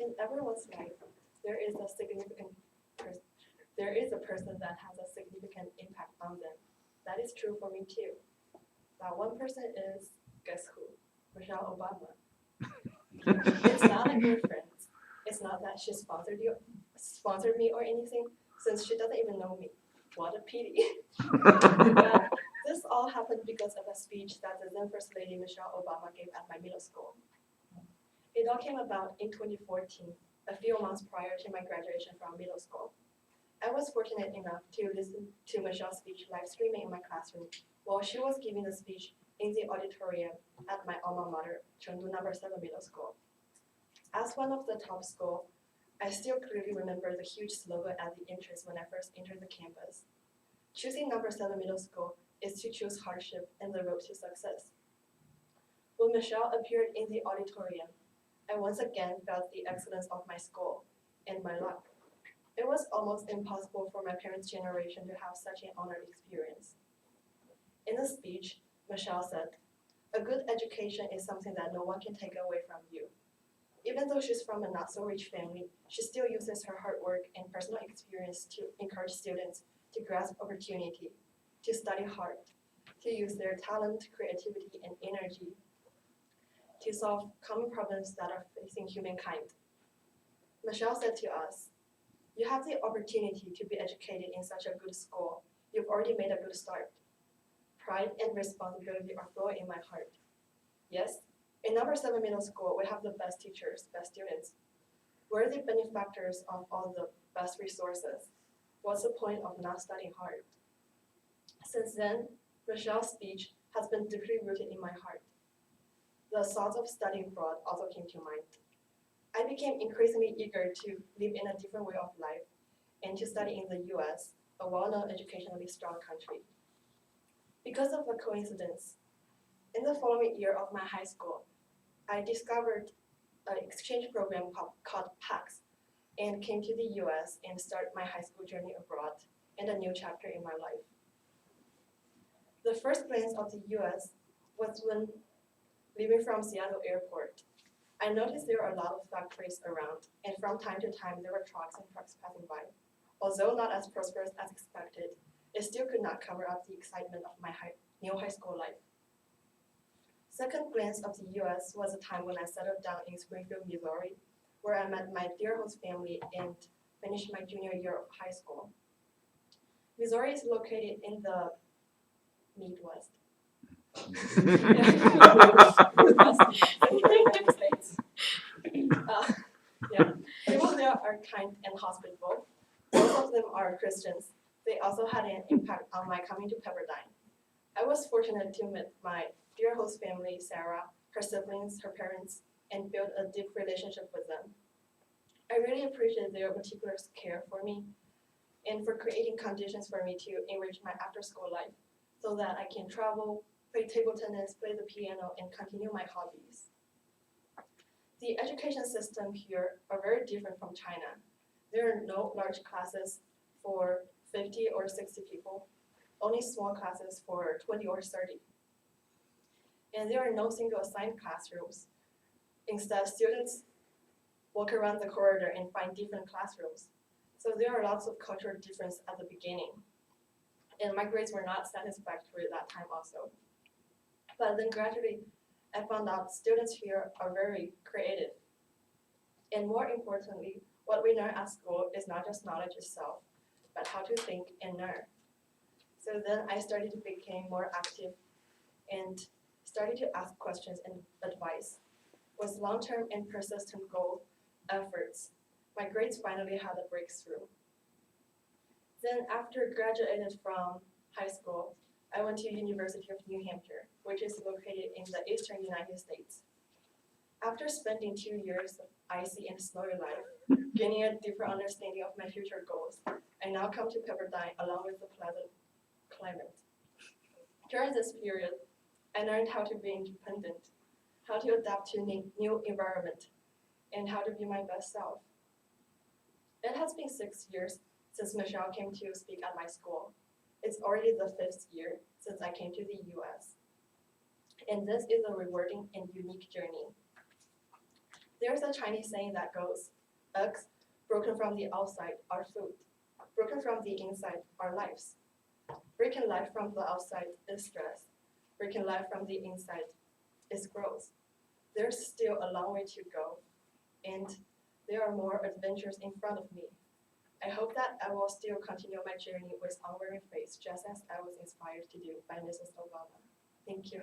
In everyone's life, there is a significant person. There is a person that has a significant impact on them. That is true for me too. That one person is, guess who? Michelle Obama. It's not like we're friends. It's not that she sponsored me or anything, since she doesn't even know me. What a pity. But this all happened because of a speech that the then First Lady Michelle Obama gave at my middle school. It all came about in 2014, a few months prior to my graduation from middle school. I was fortunate enough to listen to Michelle's speech live streaming in my classroom while she was giving the speech in the auditorium at my alma mater, Chengdu No. 7 Middle School. As one of the top school, I still clearly remember the huge slogan at the entrance when I first entered the campus. Choosing No. 7 Middle School is to choose hardship and the road to success. When Michelle appeared in the auditorium, I once again felt the excellence of my school and my luck. It was almost impossible for my parents' generation to have such an honored experience. In the speech, Michelle said, "A good education is something that no one can take away from you." Even though she's from a not-so-rich family, she still uses her hard work and personal experience to encourage students to grasp opportunity, to study hard, to use their talent, creativity, and energy to solve common problems that are facing humankind. Michelle said to us, "You have the opportunity to be educated in such a good school. You've already made a good start. Pride and responsibility are flowing in my heart. Yes, in No. 7 Middle School, we have the best teachers, best students. We're the benefactors of all the best resources. What's the point of not studying hard?" Since then, Michelle's speech has been deeply rooted in my heart. The thoughts of studying abroad also came to mind. I became increasingly eager to live in a different way of life and to study in the US, a well-known educationally strong country. Because of a coincidence, in the following year of my high school, I discovered an exchange program called PAX and came to the US and started my high school journey abroad and a new chapter in my life. The first glance of the US was when leaving from Seattle Airport. I noticed there are a lot of factories around, and from time to time there were trucks and trucks passing by. Although not as prosperous as expected, it still could not cover up the excitement of my new high school life. Second glance of the US was a time when I settled down in Springfield, Missouri, where I met my dear host family and finished my junior year of high school. Missouri is located in the Midwest. States. Yeah, people there are kind and hospitable. Most of them are Christians. They also had an impact on my coming to Pepperdine. I was fortunate to meet my dear host family, Sarah, her siblings, her parents, and build a deep relationship with them. I really appreciate their meticulous care for me and for creating conditions for me to enrich my after-school life so that I can travel, play table tennis, play the piano, and continue my hobbies. The education system here are very different from China. There are no large classes for 50 or 60 people, only small classes for 20 or 30. And there are no single assigned classrooms. Instead, students walk around the corridor and find different classrooms. So there are lots of cultural difference at the beginning. And my grades were not satisfactory at that time also. But then gradually, I found out students here are very creative. And more importantly, what we learn at school is not just knowledge itself, but how to think and learn. So then I started to become more active and started to ask questions and advice. With long-term and persistent goal efforts, my grades finally had a breakthrough. Then after graduated from high school, I went to University of New Hampshire, which is located in the eastern United States. After spending 2 years of icy and snowy life, gaining a deeper understanding of my future goals, I now come to Pepperdine along with the pleasant climate. During this period, I learned how to be independent, how to adapt to new environment, and how to be my best self. It has been 6 years since Michelle came to speak at my school. It's already the 5th year since I came to the US. And this is a rewarding and unique journey. There's a Chinese saying that goes, eggs broken from the outside are food, broken from the inside are lives. Breaking life from the outside is stress. Breaking life from the inside is growth. There's still a long way to go, and there are more adventures in front of me. I hope that I will still continue my journey with unwavering faith, just as I was inspired to do by Mrs. Alvina. Thank you.